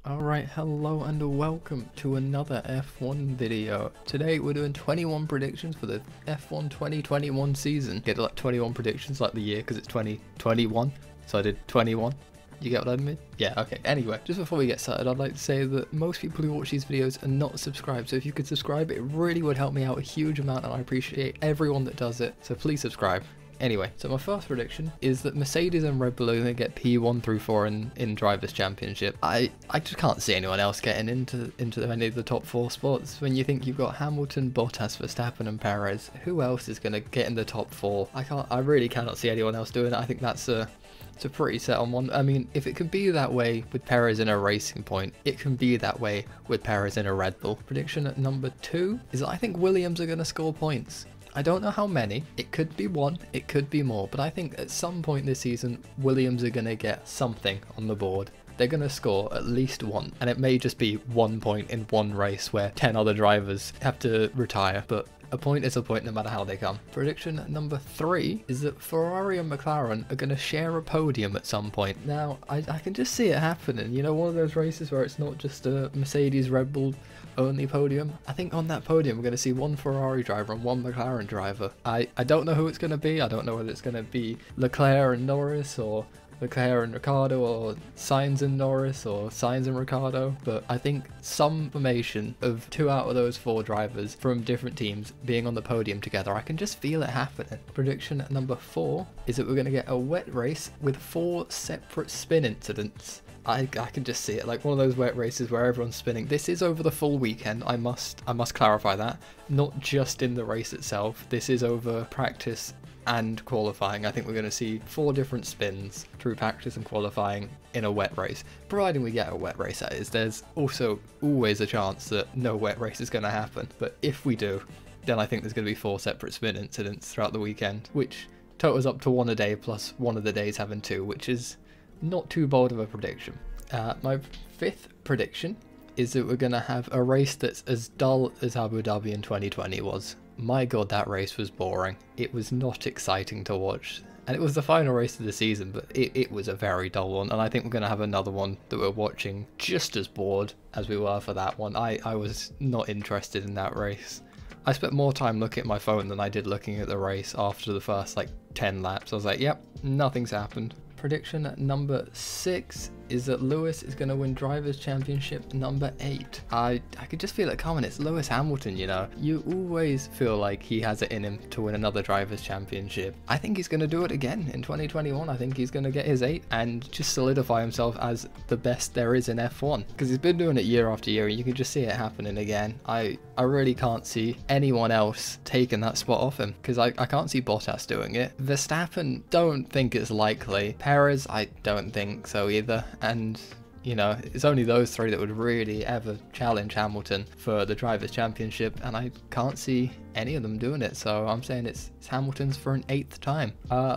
Alright, hello and welcome to another F1 video. Today we're doing 21 predictions for the F1 2021 season. Get like 21 predictions like the year because it's 2021, so I did 21. You get what I mean? Yeah, okay. Anyway, just before we get started, I'd like to say that most people who watch these videos are not subscribed, so if you could subscribe, it really would help me out a huge amount, and I appreciate everyone that does it, so please subscribe. Anyway, so my first prediction is that Mercedes and Red Bull are going to get P1 through 4 in Drivers' Championship. I just can't see anyone else getting into any of the top 4 spots. When you think you've got Hamilton, Bottas, Verstappen and Perez, who else is going to get in the top 4? I really cannot see anyone else doing it. I think that's it's a pretty set on one. I mean, if it can be that way with Perez in a Racing Point, it can be that way with Perez in a Red Bull. Prediction at number 2 is that I think Williams are going to score points. I don't know how many, it could be 1, it could be more, but I think at some point this season, Williams are going to get something on the board. They're going to score at least 1, and it may just be 1 point in one race where 10 other drivers have to retire, but a point is a point no matter how they come. Prediction number 3 is that Ferrari and McLaren are going to share a podium at some point. Now, I can just see it happening, you know, one of those races where it's not just a Mercedes Red Bull only podium. I think on that podium we're going to see one Ferrari driver and one McLaren driver. I don't know who it's going to be. I don't know whether it's going to be Leclerc and Norris or Leclerc and Ricciardo or Sainz and Norris or Sainz and Ricciardo, but I think some formation of 2 out of those 4 drivers from different teams being on the podium together, I can just feel it happening. Prediction number 4 is that we're going to get a wet race with 4 separate spin incidents. I can just see it, like one of those wet races where everyone's spinning. This is over the full weekend, I must clarify that, not just in the race itself. This is over practice and qualifying. I think we're going to see 4 different spins through practice and qualifying in a wet race, providing we get a wet race, that is. There's also always a chance that no wet race is going to happen, but if we do, then I think there's going to be 4 separate spin incidents throughout the weekend, which totals up to 1 a day plus one of the days having 2, which is not too bold of a prediction. My 5th prediction is that we're going to have a race that's as dull as Abu Dhabi in 2020 was. My god, that race was boring. It was not exciting to watch. And it was the final race of the season, but it was a very dull one. And I think we're going to have another one that we're watching just as bored as we were for that one. I was not interested in that race. I spent more time looking at my phone than I did looking at the race after the first like 10 laps. I was like, yep, nothing's happened. Prediction number 6 is that Lewis is going to win Drivers' Championship number 8. I could just feel it coming. It's Lewis Hamilton, you know. You always feel like he has it in him to win another Drivers' Championship. I think he's going to do it again in 2021. I think he's going to get his 8 and just solidify himself as the best there is in F1. Because he's been doing it year after year and you can just see it happening again. I really can't see anyone else taking that spot off him because I can't see Bottas doing it. Verstappen, don't think it's likely. Perez, I don't think so either. And, you know, it's only those 3 that would really ever challenge Hamilton for the Drivers' Championship, and I can't see any of them doing it, so I'm saying it's Hamilton's for an 8th time.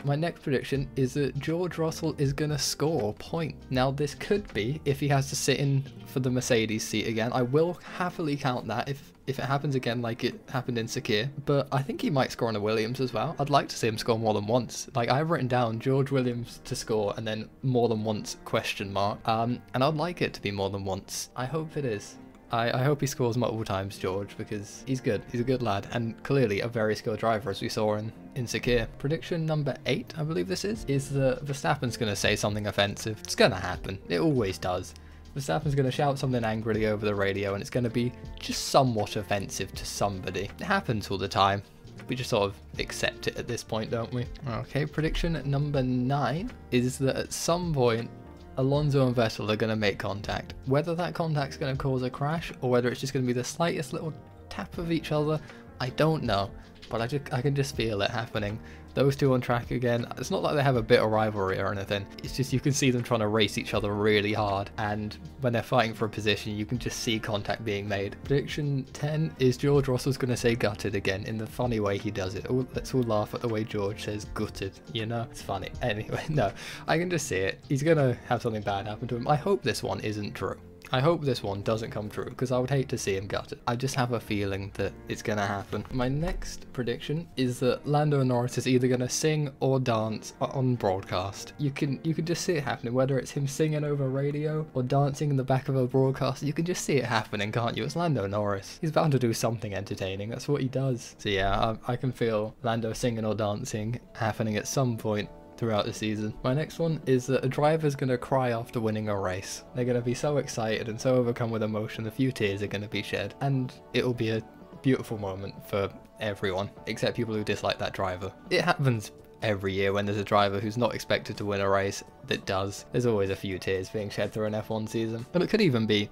My next prediction is that George Russell is going to score a point. Now, this could be if he has to sit in for the Mercedes seat again. I will happily count that if it happens again like it happened in Sakir, but I think he might score on a Williams as well. I'd like to see him score more than once. Like, I've written down George Williams to score and then more than once question mark, and I'd like it to be more than once. I hope it is. I hope he scores multiple times, George, because he's good. He's a good lad and clearly a very skilled driver, as we saw in Sakir. Prediction number 8, I believe this is that Verstappen's going to say something offensive. It's going to happen. It always does. Verstappen's going to shout something angrily over the radio and it's going to be just somewhat offensive to somebody. It happens all the time. We just sort of accept it at this point, don't we? Okay, prediction number 9 is that at some point Alonso and Vettel are going to make contact. Whether that contact's going to cause a crash or whether it's just going to be the slightest little tap of each other, I don't know. But I can just feel it happening. Those 2 on track again. It's not like they have a bit of rivalry or anything. It's just you can see them trying to race each other really hard. And when they're fighting for a position, you can just see contact being made. Prediction 10 is George Russell's going to say gutted again in the funny way he does it. Let's all laugh at the way George says gutted, you know? It's funny. Anyway, no, I can just see it. He's going to have something bad happen to him. I hope this one isn't true. I hope this one doesn't come true, because I would hate to see him gutted. I just have a feeling that it's going to happen. My next prediction is that Lando Norris is either going to sing or dance on broadcast. You can just see it happening, whether it's him singing over radio or dancing in the back of a broadcast. You can just see it happening, can't you? It's Lando Norris. He's bound to do something entertaining. That's what he does. So yeah, I can feel Lando singing or dancing happening at some point throughout the season. My next one is that a driver's going to cry after winning a race. They're going to be so excited and so overcome with emotion, a few tears are going to be shed, and it'll be a beautiful moment for everyone, except people who dislike that driver. It happens every year when there's a driver who's not expected to win a race that does. There's always a few tears being shed through an F1 season. And it could even be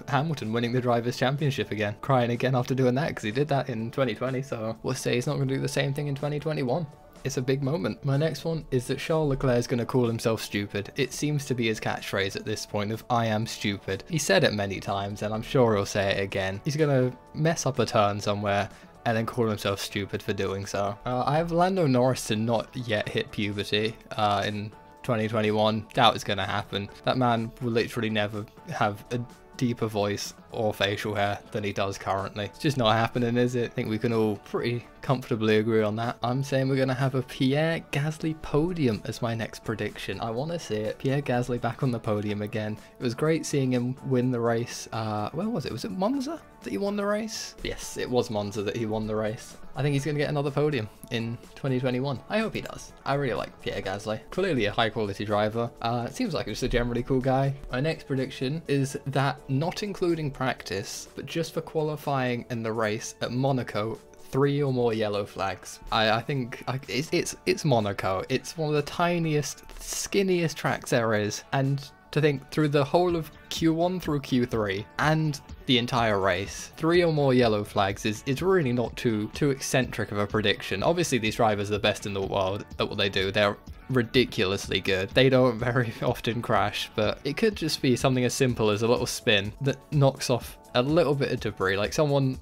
Hamilton winning the Drivers' Championship again, crying again after doing that, because he did that in 2020, so we'll say he's not going to do the same thing in 2021. It's a big moment. My next one is that Charles Leclerc is going to call himself stupid. It seems to be his catchphrase at this point of "I am stupid." He said it many times, and I'm sure he'll say it again. He's going to mess up a turn somewhere and then call himself stupid for doing so. I have Lando Norris to not yet hit puberty in 2021. Doubt it's going to happen. That man will literally never have a deeper voice or facial hair than he does currently. It's just not happening, is it? I think we can all pretty comfortably agree on that. I'm saying we're going to have a Pierre Gasly podium as my next prediction. I want to see it. Pierre Gasly back on the podium again. It was great seeing him win the race. Where was it? Was it Monza that he won the race? Yes, it was Monza that he won the race. I think he's going to get another podium in 2021. I hope he does. I really like Pierre Gasly. Clearly a high quality driver. It seems like he's just a generally cool guy. My next prediction is that, not including practice, but just for qualifying in the race at Monaco, 3 or more yellow flags. I think it's Monaco. It's one of the tiniest, skinniest tracks there is, and to think through the whole of Q1 through Q3 and the entire race, 3 or more yellow flags is really not too eccentric of a prediction. Obviously these drivers are the best in the world at what they do. They're ridiculously good. They don't very often crash, but it could just be something as simple as a little spin that knocks off a little bit of debris, like someone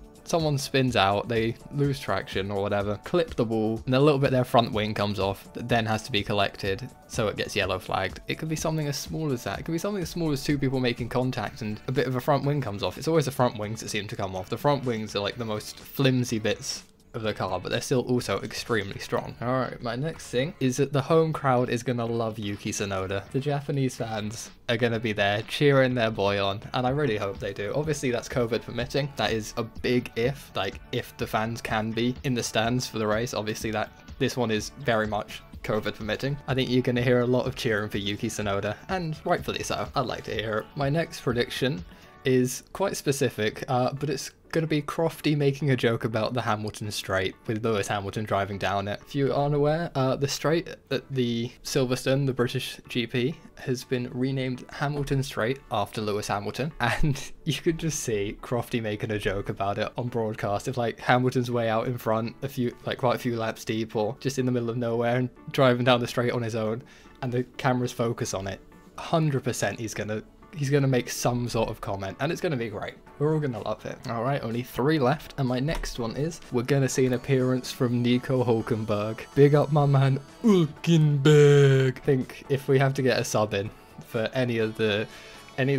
spins out, they lose traction or whatever, clip the wall, and a little bit of their front wing comes off that then has to be collected, so it gets yellow flagged. It could be something as small as that. It could be something as small as 2 people making contact and a bit of a front wing comes off. It's always the front wings that seem to come off. The front wings are like the most flimsy bits of the car, but they're still also extremely strong. Alright, my next thing is that the home crowd is gonna love Yuki Tsunoda. The Japanese fans are gonna be there cheering their boy on, and I really hope they do. Obviously that's COVID permitting. That is a big if, like if the fans can be in the stands for the race. Obviously this one is very much COVID permitting. I think you're going to hear a lot of cheering for Yuki Tsunoda, and rightfully so. I'd like to hear it. My next prediction is quite specific, but it's going to be Crofty making a joke about the Hamilton Straight with Lewis Hamilton driving down it. If you aren't aware, the straight at the Silverstone, the British GP, has been renamed Hamilton Straight after Lewis Hamilton, and you could just see Crofty making a joke about it on broadcast. If like Hamilton's way out in front, quite a few laps deep, or just in the middle of nowhere and driving down the straight on his own, and the cameras focus on it, 100% he's gonna make some sort of comment, and it's gonna be great. We're all gonna love it. All right, only 3 left, and my next one is we're gonna see an appearance from Nico Hulkenberg. Big up my man Hulkenberg. I think if we have to get a sub in for any of the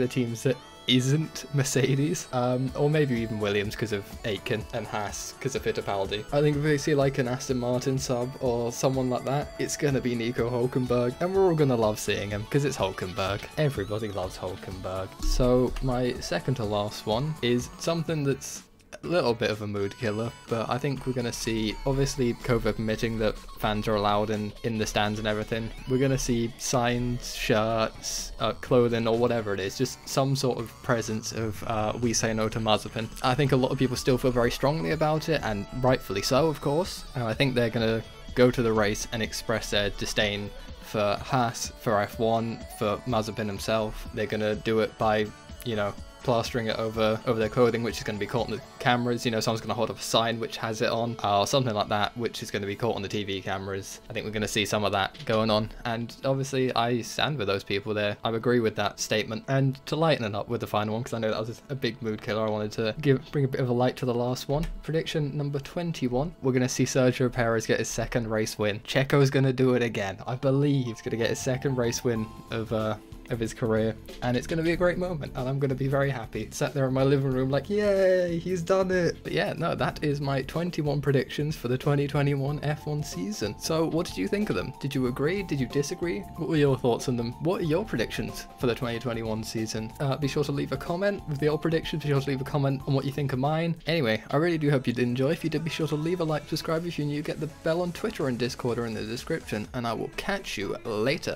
teams that isn't Mercedes, or maybe even Williams because of Aitken, and Haas because of Fittipaldi, I think if we see like an Aston Martin sub or someone like that, it's gonna be Nico Hulkenberg, and we're all gonna love seeing him because it's Hulkenberg. Everybody loves Hulkenberg. So my second to last one is something that's a little bit of a mood killer, but I think we're going to see, obviously COVID permitting that fans are allowed in the stands and everything, we're going to see signs, shirts, clothing, or whatever it is, just some sort of presence of We Say No to Mazepin. I think a lot of people still feel very strongly about it, and rightfully so, of course. I think they're going to go to the race and express their disdain for Haas, for F1, for Mazepin himself. They're going to do it by, plastering it over their clothing, which is going to be cameras. You know, someone's going to hold up a sign which has it on, or something like that, which is going to be caught on the TV cameras. I think we're going to see some of that going on, and obviously I stand with those people there. I agree with that statement. And to lighten it up with the final one, because I know that was a big mood killer, I wanted to bring a bit of a light to the last one. Prediction number 21, we're going to see Sergio Perez get his second race win. Checo's going to do it again. I believe he's going to get his second race win of his career, and it's going to be a great moment, and I'm going to be very happy. Sat there in my living room like, yay, he's done it. But yeah, no, that is my 21 predictions for the 2021 F1 season. So what did you think of them? Did you agree? Did you disagree? What were your thoughts on them? What are your predictions for the 2021 season? Be sure to leave a comment with your predictions. Be sure to leave a comment on what you think of mine. Anyway, I really do hope you did enjoy. If you did, be sure to leave a like, subscribe if you're new, get the bell on Twitter and Discord are in the description, and I will catch you later.